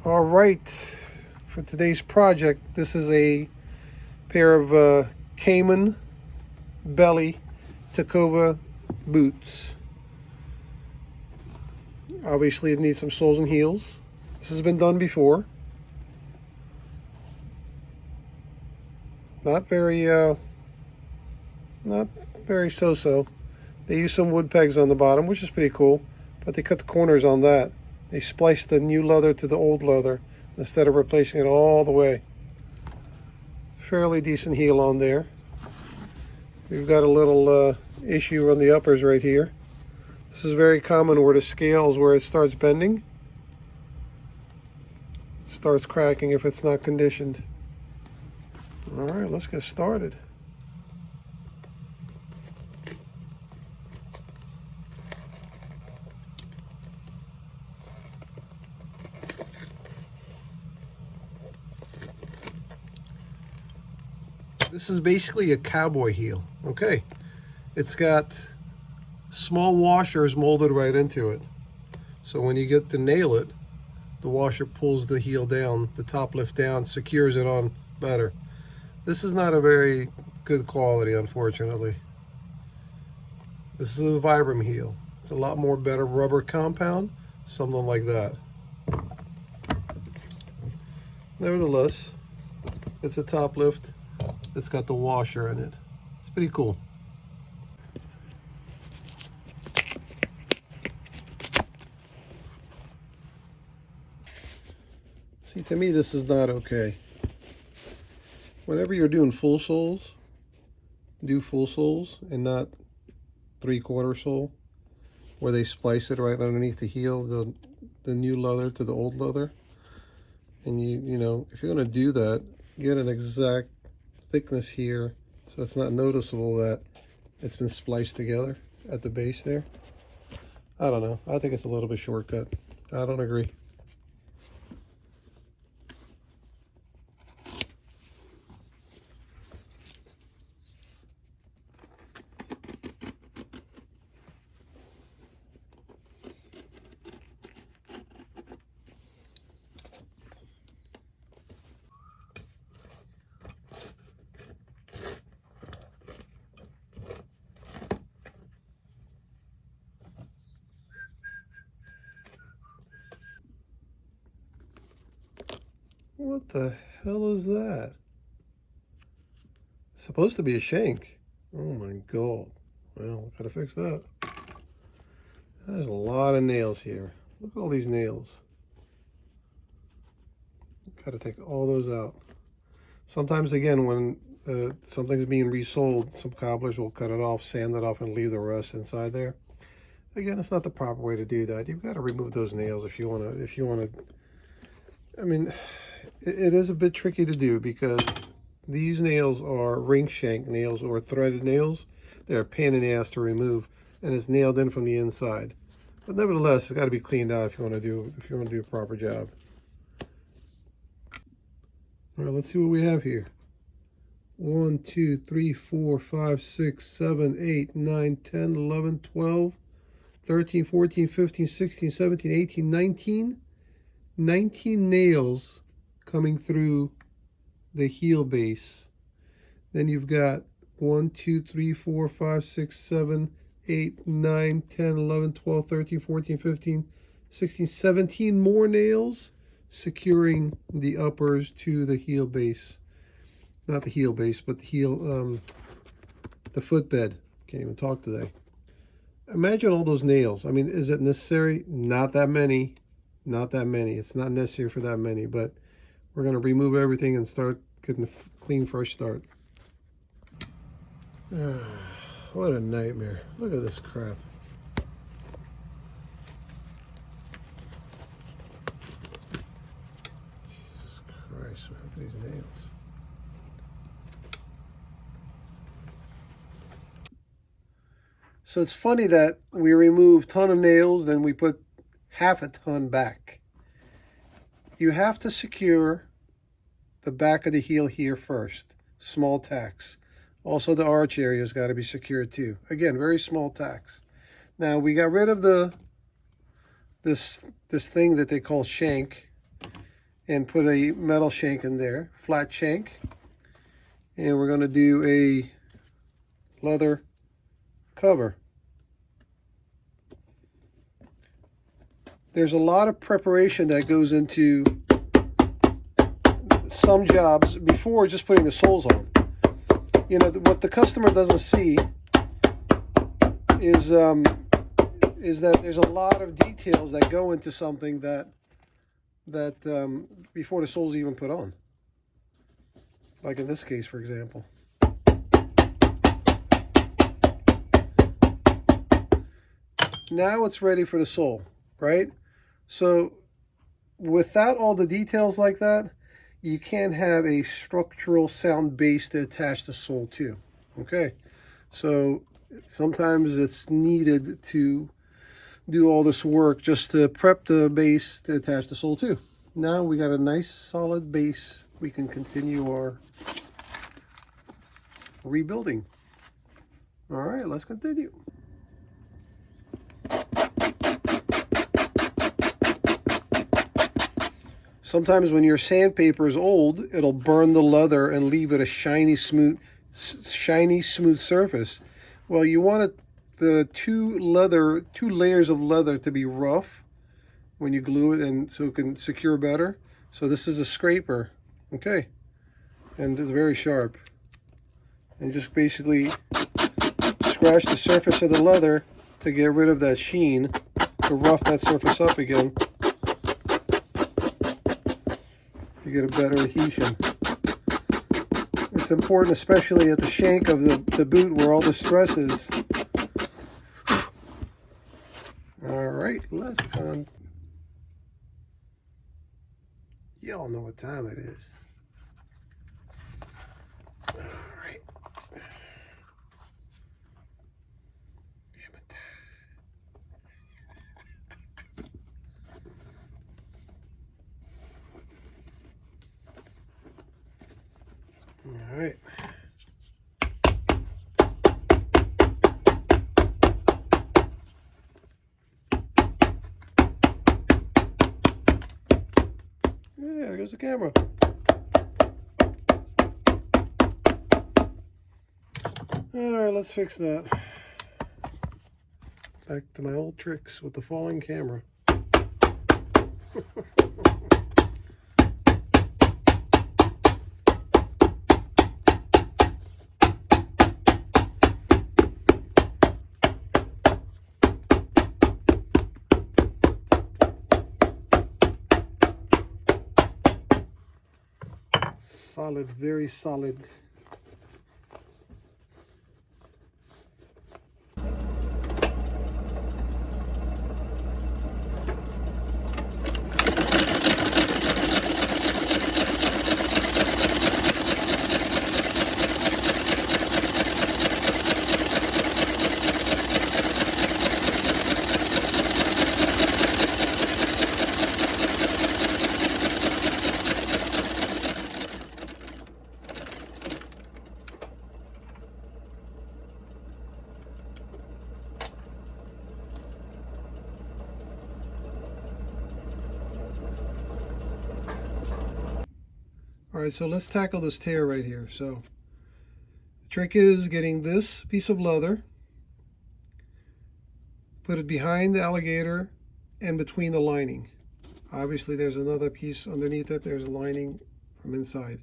All right, for today's project, this is a pair of Cayman belly Tecova boots. Obviously, it needs some soles and heels. This has been done before. Not very, not very so-so. They use some wood pegs on the bottom, which is pretty cool, but they cut the corners on that. They spliced the new leather to the old leather instead of replacing it all the way. Fairly decent heel on there. We've got a little issue on the uppers right here. This is very common where the scales, where it starts bending, it starts cracking if it's not conditioned. All right, let's get started. This is basically a cowboy heel. Okay, it's got small washers molded right into it. So when you get to nail it, the washer pulls the heel down, the top lift down, secures it on better. This is not a very good quality, unfortunately. This is a Vibram heel. It's a lot more better rubber compound, something like that. Nevertheless, it's a top lift. It's got the washer in it. It's pretty cool. See, to me, this is not okay. Whenever you're doing full soles, do full soles and not 3/4 sole, where they splice it right underneath the heel, the new leather to the old leather. And you know, if you're going to do that, get an exact thickness here so it's not noticeable that it's been spliced together at the base there. I don't know. I think it's a little bit shortcut. I don't agree. What the hell is that? It's supposed to be a shank. Oh my god. Well, gotta fix that. There's a lot of nails here. Look at all these nails. Gotta take all those out. Sometimes, again, when something's being resold, some cobblers will cut it off, sand it off, and leave the rest inside there. Again, it's not the proper way to do that. You've got to remove those nails if you want to. I mean, it is a bit tricky to do because these nails are ring shank nails or threaded nails. They're a pain in the ass to remove, and it's nailed in from the inside. But nevertheless, it's got to be cleaned out if you want to do a proper job. All right, let's see what we have here. 1, 2, 3, 4, 5, 6, 7, 8, 9, 10, 11, 12, 13, 14, 15, 16, 17, 18, 19. 19 nails coming through the heel base. Then you've got 1, 2, 3, 4, 5, 6, 7, 8, 9, 10, 11, 12, 13, 14, 15, 16, 17 more nails securing the uppers to the heel base. Not the heel base, but the heel, the footbed. Can't even talk today. Imagine all those nails. I mean, is it necessary? Not that many. Not that many. It's not necessary for that many, but we're going to remove everything and start getting a clean, fresh start. What a nightmare. Look at this crap. Jesus Christ, look at these nails. So it's funny that we remove a ton of nails, then we put half a ton back. You have to secure the back of the heel here first. Small tacks. Also, the arch area has got to be secured too. Again, very small tacks. Now, we got rid of this thing that they call shank. and put a metal shank in there, flat shank. And we're going to do a leather cover. There's a lot of preparation that goes into some jobs before just putting the soles on. You know, what the customer doesn't see is that there's a lot of details that go into something that before the sole's even put on. Like in this case, for example. Now it's ready for the sole, right? So without all the details like that, you can't have a structural sound base to attach the sole to. Okay, so sometimes it's needed to do all this work just to prep the base to attach the sole to. Now we got a nice solid base. We can continue our rebuilding. All right, let's continue. Sometimes when your sandpaper is old, it'll burn the leather and leave it a shiny, smooth surface. Well, you want the two layers of leather to be rough when you glue it, and so it can secure better. So this is a scraper, okay, and it's very sharp. And just basically scratch the surface of the leather to get rid of that sheen, to rough that surface up again. You get a better adhesion. It's important, especially at the shank of the boot where all the stress is. All right, let's go. Y'all know what time it is. All right. Damn it. All right. Yeah, there goes the camera. All right, let's fix that. Back to my old tricks with the falling camera. Solid, very solid. All right, so let's tackle this tear right here. So the trick is getting this piece of leather, put it behind the alligator and between the lining. Obviously there's another piece underneath it. There's a lining from inside.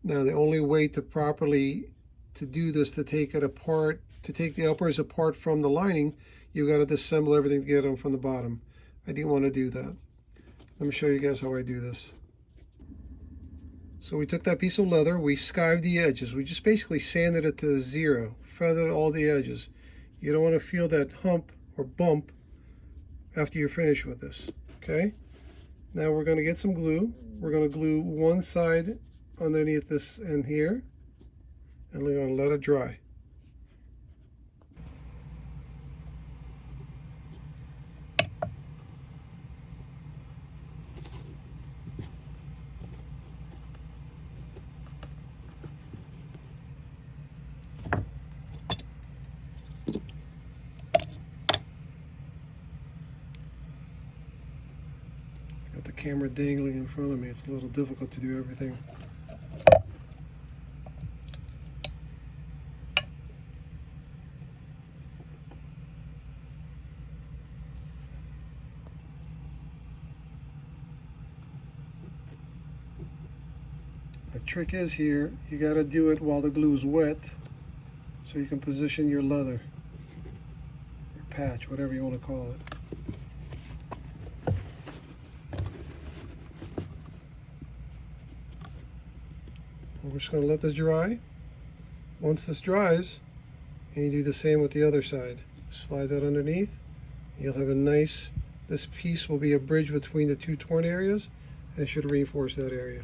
Now the only way to properly do this, to take it apart, to take the uppers apart from the lining, you've got to disassemble everything to get them from the bottom. I didn't want to do that. Let me show you guys how I do this. So we took that piece of leather, we skived the edges. We just basically sanded it to 0, feathered all the edges. You don't want to feel that hump or bump after you're finished with this, okay? Now we're going to get some glue. We're going to glue one side underneath this end here, and we're going to let it dry. camera dangling in front of me, it's a little difficult to do everything. The trick is here, you got to do it while the glue is wet so you can position your leather, your patch, whatever you want to call it. We're just going to let this dry. Once this dries, you do the same with the other side. Slide that underneath. You'll have a nice, this piece will be a bridge between the two torn areas, and it should reinforce that area.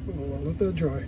We'll let that dry.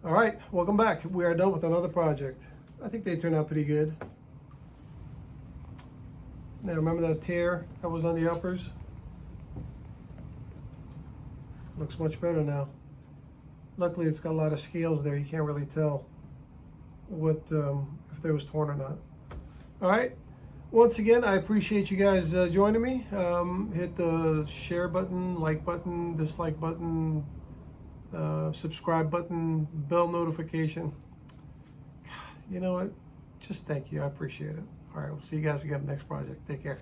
All right, welcome back. We are done with another project. I think they turned out pretty good. Now remember that tear that was on the uppers? Looks much better now. Luckily it's got a lot of scales there. You can't really tell what if they was torn or not. All right, once again, I appreciate you guys joining me. Hit the share button, like button, dislike button, subscribe button, bell notification. You know what? Just thank you. I appreciate it. All right, we'll see you guys again next project. Take care.